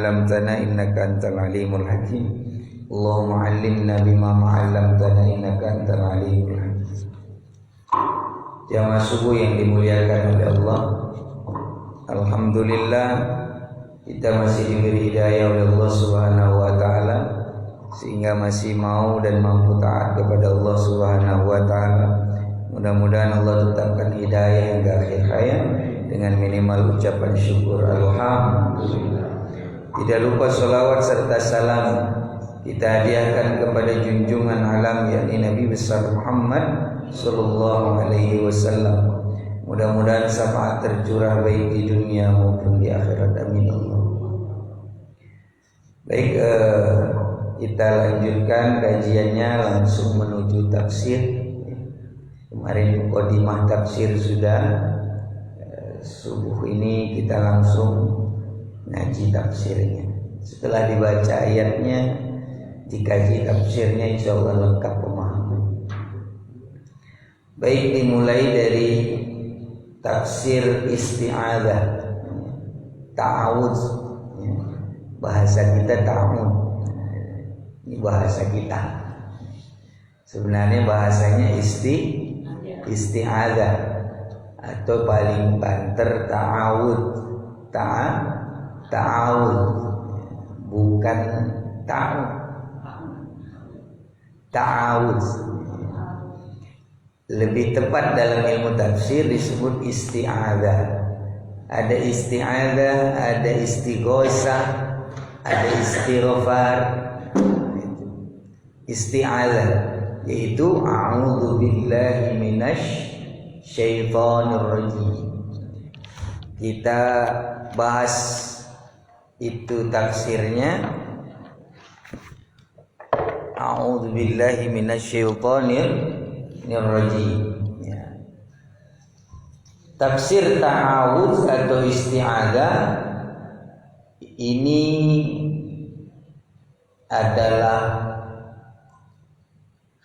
'allamtana innaka antal alimul hakim. Allahumma 'allimna bima 'allamtana innaka antal alimul hakim. Jamaah subuh yang dimuliakan oleh Allah, alhamdulillah kita masih diberi hidayah oleh Allah Subhanahu wa taala sehingga masih mau dan mampu taat kepada Allah Subhanahu wa taala. Mudah-mudahan Allah tetapkan hidayah hingga akhir hayat dengan minimal ucapan syukur alhamdulillah. Tidak lupa salawat serta salam kita hadiahkan kepada junjungan alam yakni Nabi besar Muhammad sallallahu alaihi wasallam. Mudah-mudahan syafaat tercurah baik di dunia maupun di akhirat, amin Allah. Baik, kita lanjutkan kajiannya langsung menuju tafsir. Kemarin mukadimah tafsir sudah, subuh ini kita langsung ngaji tafsirnya. Setelah dibaca ayatnya, dikaji tafsirnya, insya Allah lengkap pemahaman. Baik, dimulai dari tafsir isti'adzah, ta'awudz. Bahasa kita ta'awudz, ini bahasa kita. Sebenarnya bahasanya isti'adzah atau paling banter ta'awudz. Ta'awudz bukan ta'awudz. Lebih tepat dalam ilmu tafsir disebut isti'adzah. Ada isti'adzah, ada istighosah, ada istighfar. Isti'adzah yaitu a'udzu billahi minasy syaithanir rajim. Kita bahas itu tafsirnya. A'udzu billahi minasy syaithanir rajim. Ya. Tafsir ta'awudz atau isti'adzah ini adalah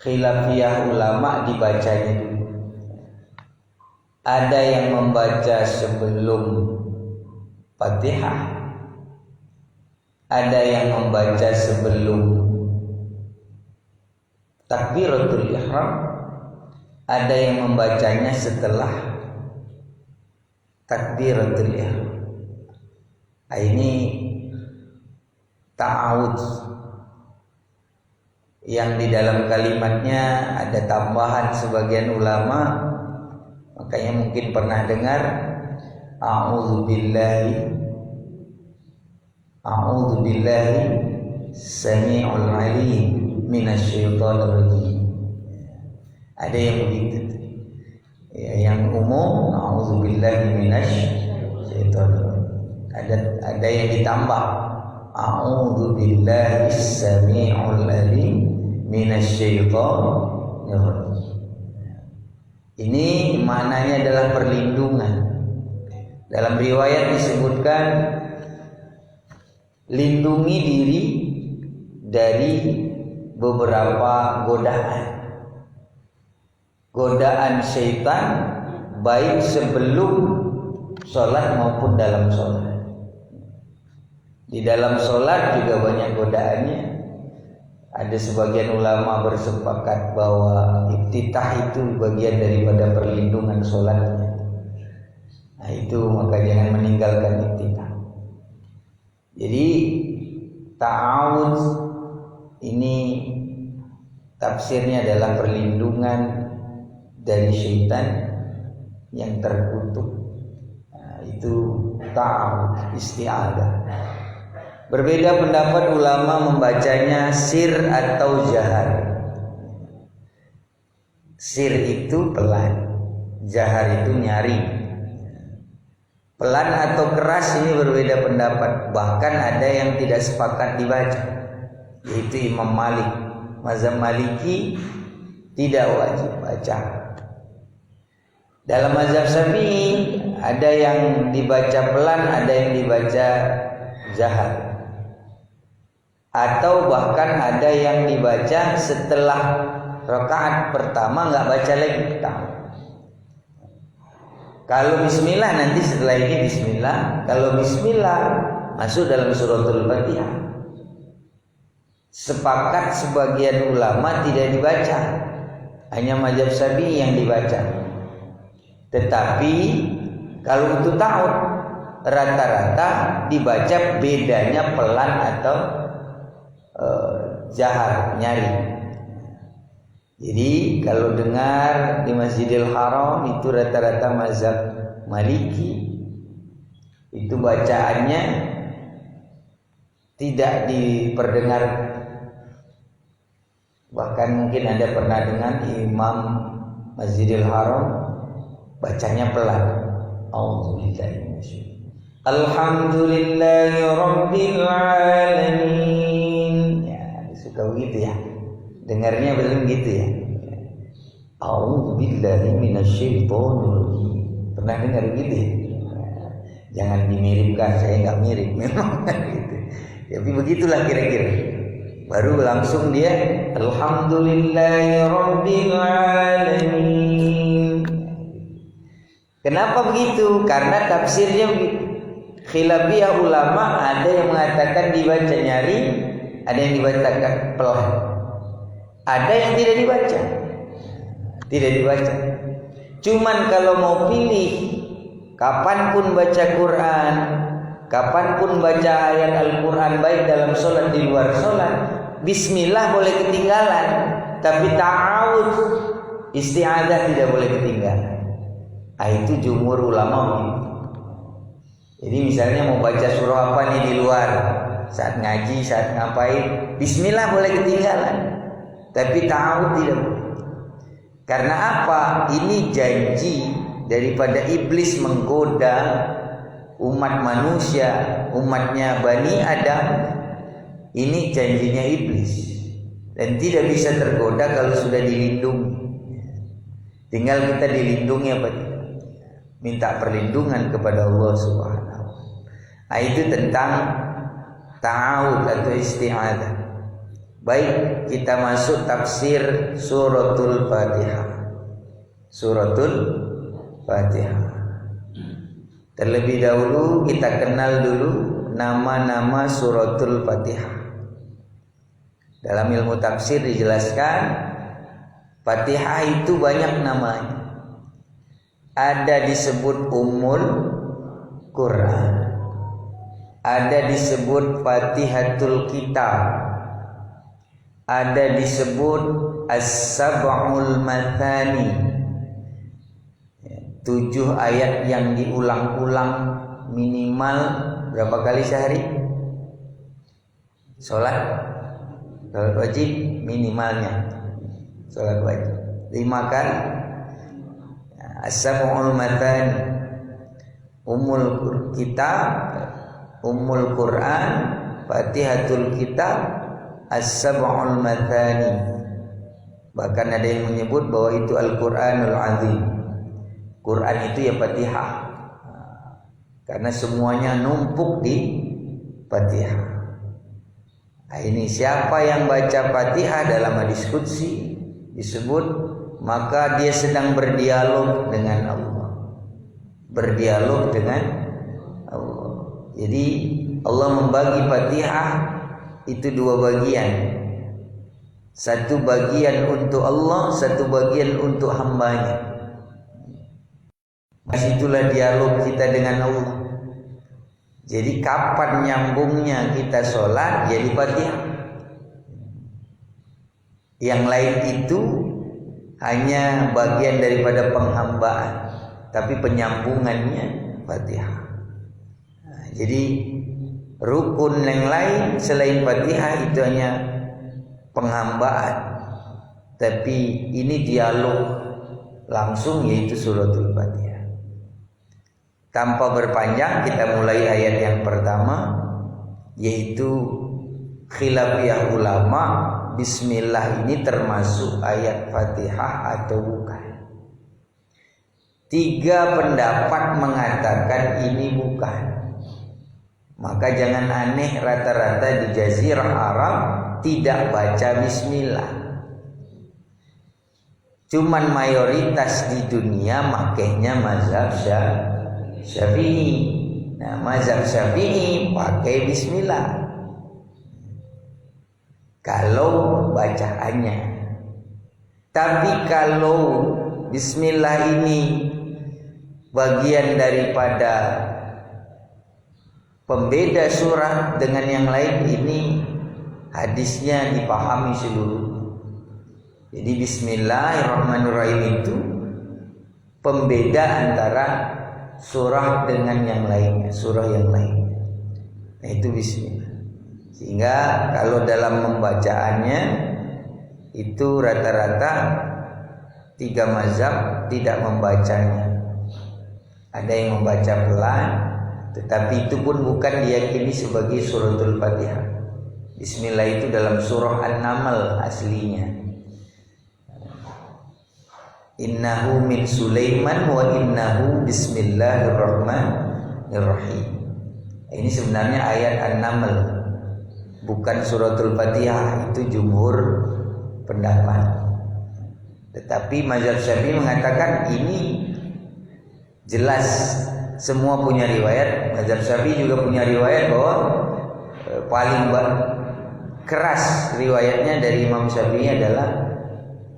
khilafiyah ulama dibacanya dulu. Ada yang membaca sebelum Fatihah, ada yang membaca sebelum takbiratul ihram, ada yang membacanya setelah takbiratul ihram. Ini ta'awudz yang di dalam kalimatnya ada tambahan sebagian ulama. Makanya mungkin pernah dengar a'udzu billahi samii'ul 'aliim minasyaitonir rajim. Ada yang begitu. Ya, yang umum a'udzu billahi minasyaitonir rajim. Ada yang ditambah a'udzu billahi samii'ul 'aliim minasyaitonir rajim. Ini maknanya adalah perlindungan. Dalam riwayat disebutkan lindungi diri dari beberapa godaan syaitan baik sebelum sholat maupun dalam sholat. Di dalam sholat juga banyak godaannya. Ada sebagian ulama bersepakat bahwa iftitah itu bagian daripada perlindungan sholatnya. Nah itu maka jangan meninggalkan iftitah. Jadi ta'awudz ini tafsirnya adalah perlindungan dari syaitan yang terkutuk. Nah, itu ta'awudz, isti'adzah. Berbeda pendapat ulama membacanya sir atau jahar. Sir itu pelan, jahar itu nyaring. Pelan atau keras ini berbeda pendapat. Bahkan ada yang tidak sepakat dibaca, yaitu Imam Malik. Mazhab Maliki tidak wajib baca. Dalam mazhab Syafi'i ada yang dibaca pelan, ada yang dibaca jahar. Atau bahkan ada yang dibaca setelah rakaat pertama nggak baca lagi pertama. Kalau bismillah nanti setelah ini bismillah. Kalau bismillah masuk dalam suratul Fatihah. Sepakat sebagian ulama tidak dibaca, hanya mazhab Syafi'i yang dibaca. Tetapi kalau untuk ta'awud rata-rata dibaca, bedanya pelan atau jahar, nyari. Jadi kalau dengar di Masjidil Haram itu rata-rata mazhab Maliki, itu bacaannya tidak diperdengar. Bahkan mungkin Anda pernah dengar Imam Masjidil Haram bacanya pelan. Alhamdulillahi Rabbil Alamin. Ya, suka begitu ya. Dengarnya belum gitu ya. A'udzubillahi minasyaitonir rajim. Pernah dengar gitu ya? Jangan dimiripkan, saya nggak mirip memang gitu. Tapi begitulah kira-kira. Baru langsung dia Alhamdulillahi Rabbil Alamin. Kenapa begitu? Karena tafsirnya khilafiyah ulama, ada yang mengatakan dibaca nyari, ada yang dibacakan pelan. Ada yang tidak dibaca. Tidak dibaca. Cuman kalau mau pilih kapanpun baca Quran, kapanpun baca ayat Al-Quran, baik dalam sholat di luar sholat, bismillah boleh ketinggalan, tapi ta'awud, isti'adah tidak boleh ketinggalan. Itu jumhur ulama. Jadi misalnya mau baca surah apa nih di luar, saat ngaji, saat ngapain, bismillah boleh ketinggalan, tapi ta'awud tidak boleh. Karena apa? Ini janji daripada iblis menggoda umat manusia, umatnya Bani Adam. Ini janjinya iblis, dan tidak bisa tergoda kalau sudah dilindungi. Tinggal kita dilindungi apa? Minta perlindungan kepada Allah Subhanahu wa ta'ala. Itu tentang ta'awud atau isti'adah. Baik, kita masuk tafsir suratul Fatihah. Suratul Fatihah. Terlebih dahulu kita kenal dulu nama-nama suratul Fatihah. Dalam ilmu tafsir dijelaskan Fatihah itu banyak namanya. Ada disebut Ummul Quran, ada disebut Fatihatul Kitab, ada disebut As-Sab'ul Mathani, 7 ayat yang diulang-ulang minimal berapa kali sehari? Sholat wajib minimalnya, sholat wajib 5 kali. As-Sab'ul Mathani, Ummul Kitab, Ummul Quran, Fatihatul Kitab, As-Sab'ul Mathani. Bahkan ada yang menyebut bahwa itu Al-Quranul Azim. Quran itu ya Fatihah, karena semuanya numpuk di Fatihah. Nah, ini siapa yang baca Fatihah dalam diskusi disebut, maka dia sedang berdialog dengan Allah. Berdialog dengan Allah. Jadi Allah membagi Fatihah itu 2 bagian. Satu bagian untuk Allah, satu bagian untuk hambanya. Itulah dialog kita dengan Allah. Jadi kapan nyambungnya kita sholat jadi Fatihah. Yang lain itu hanya bagian daripada penghambaan, tapi penyambungannya Fatihah. Nah, jadi rukun yang lain selain Fatihah itu hanya penghambaan, tapi ini dialog langsung, yaitu suratul Fatihah. Tanpa berpanjang kita mulai ayat yang pertama, yaitu khilafiyah ulama, bismillah ini termasuk ayat Fatihah atau bukan. 3 pendapat mengatakan ini bukan. Maka jangan aneh, rata-rata di Jazirah Arab tidak baca bismillah. Cuman mayoritas di dunia makainya mazhab Syafi'i. Nah, mazhab Syafi'i pakai bismillah kalau bacaannya. Tapi kalau bismillah ini bagian daripada pembeda surah dengan yang lain, ini hadisnya dipahami seluruh. Jadi bismillahirrahmanirrahim itu pembeda antara surah dengan yang lainnya, surah yang lain. Nah, itu bismillah. Sehingga kalau dalam membacaannya itu rata-rata 3 mazhab tidak membacanya. Ada yang membaca pelan, tetapi itu pun bukan diyakini sebagai suratul Fatihah. Bismillah itu dalam surah An-Naml aslinya. Innahu min Sulaiman wa innahu bismillahirrahmanirrahim. Ini sebenarnya ayat An-Naml, bukan suratul Fatihah. Itu jumhur pendapat. Tetapi mazhab Syafi'i mengatakan ini jelas, semua punya riwayat. Mazhab Syafi'i juga punya riwayat bahwa paling keras riwayatnya dari Imam Syafi'i adalah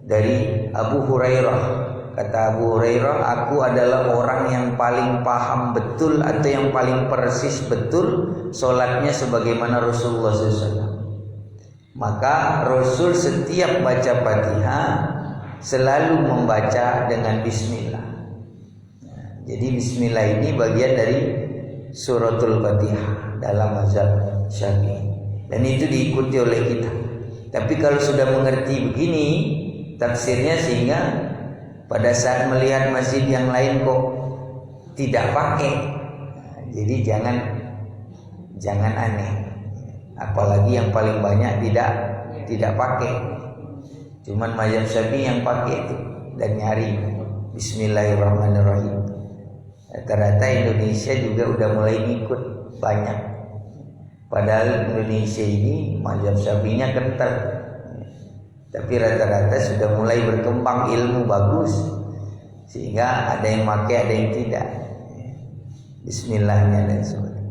dari Abu Hurairah. Kata Abu Hurairah, aku adalah orang yang paling paham betul atau yang paling persis betul solatnya sebagaimana Rasulullah SAW. Maka Rasul setiap baca Fatihah selalu membaca dengan bismillah. Jadi bismillah ini bagian dari suratul Fatihah dalam mazhab Syafi'i, dan itu diikuti oleh kita. Tapi kalau sudah mengerti begini tafsirnya, sehingga pada saat melihat masjid yang lain kok tidak pakai, jadi jangan aneh. Apalagi yang paling banyak tidak pakai. Cuman mazhab Syafi'i yang pakai itu dan nyari bismillahirrahmanirrahim. Rata-rata Indonesia juga udah mulai ikut banyak. Padahal Indonesia ini mazhab Syafi'inya kental. Tapi rata-rata sudah mulai berkembang ilmu bagus, sehingga ada yang pakai, ada yang tidak. Bismillahnya dan sebagainya.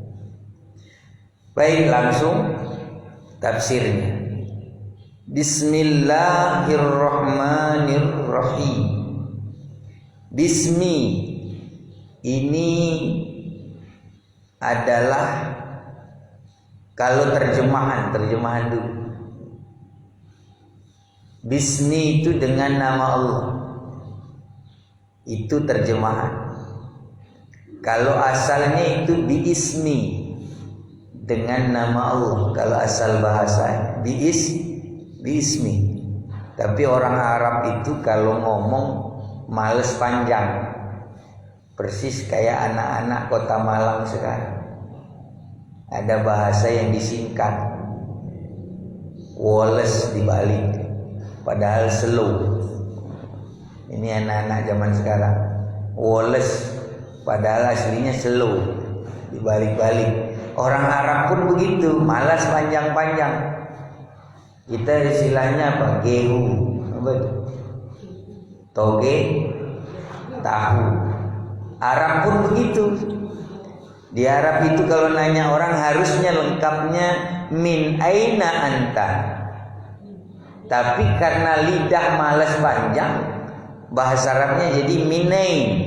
Baik, langsung tafsirnya. Bismillahirrahmanirrahim. Bismi ini adalah, kalau terjemahan dulu. Bismi itu dengan nama Allah, itu terjemahan. Kalau asalnya itu biismi, dengan nama Allah. Kalau asal bahasa biismi. Tapi orang Arab itu kalau ngomong males panjang, persis kayak anak-anak kota Malang sekarang. Ada bahasa yang disingkat, Wallace dibalik, padahal slow. Ini anak-anak zaman sekarang, Wallace padahal aslinya slow, dibalik-balik. Orang Arab pun begitu, malas panjang-panjang. Kita istilahnya apa? Gehu, apa itu? Toge, tahu. Arab pun begitu. Di Arab itu kalau nanya orang harusnya lengkapnya min aina anta. Tapi karena lidah malas panjang, bahasa Arabnya jadi minain.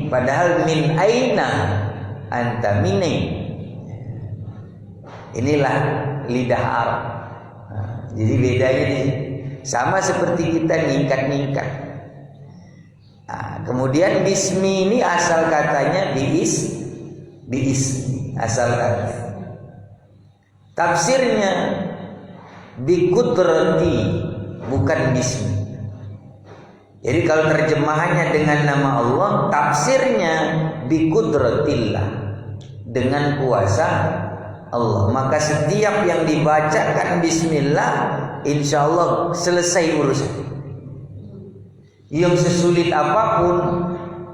Padahal min aina anta, minain. Inilah lidah Arab. Jadi bedanya di sama seperti kita ningkat. Kemudian bismi ini asal katanya biis asal kata. Tafsirnya bikudrati, bukan bismi. Jadi kalau terjemahannya dengan nama Allah, tafsirnya bikudratillah, dengan kuasa Allah. Maka setiap yang dibacakan bismillah, insya Allah selesai urusan. Yang sesulit apapun,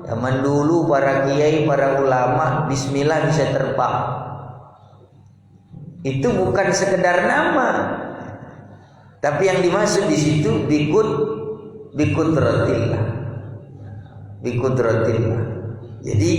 zaman dulu para kiai, para ulama, bismillah bisa terbang. Itu bukan sekedar nama, tapi yang dimaksud di situ bikudratillah, bi qudratillah. Jadi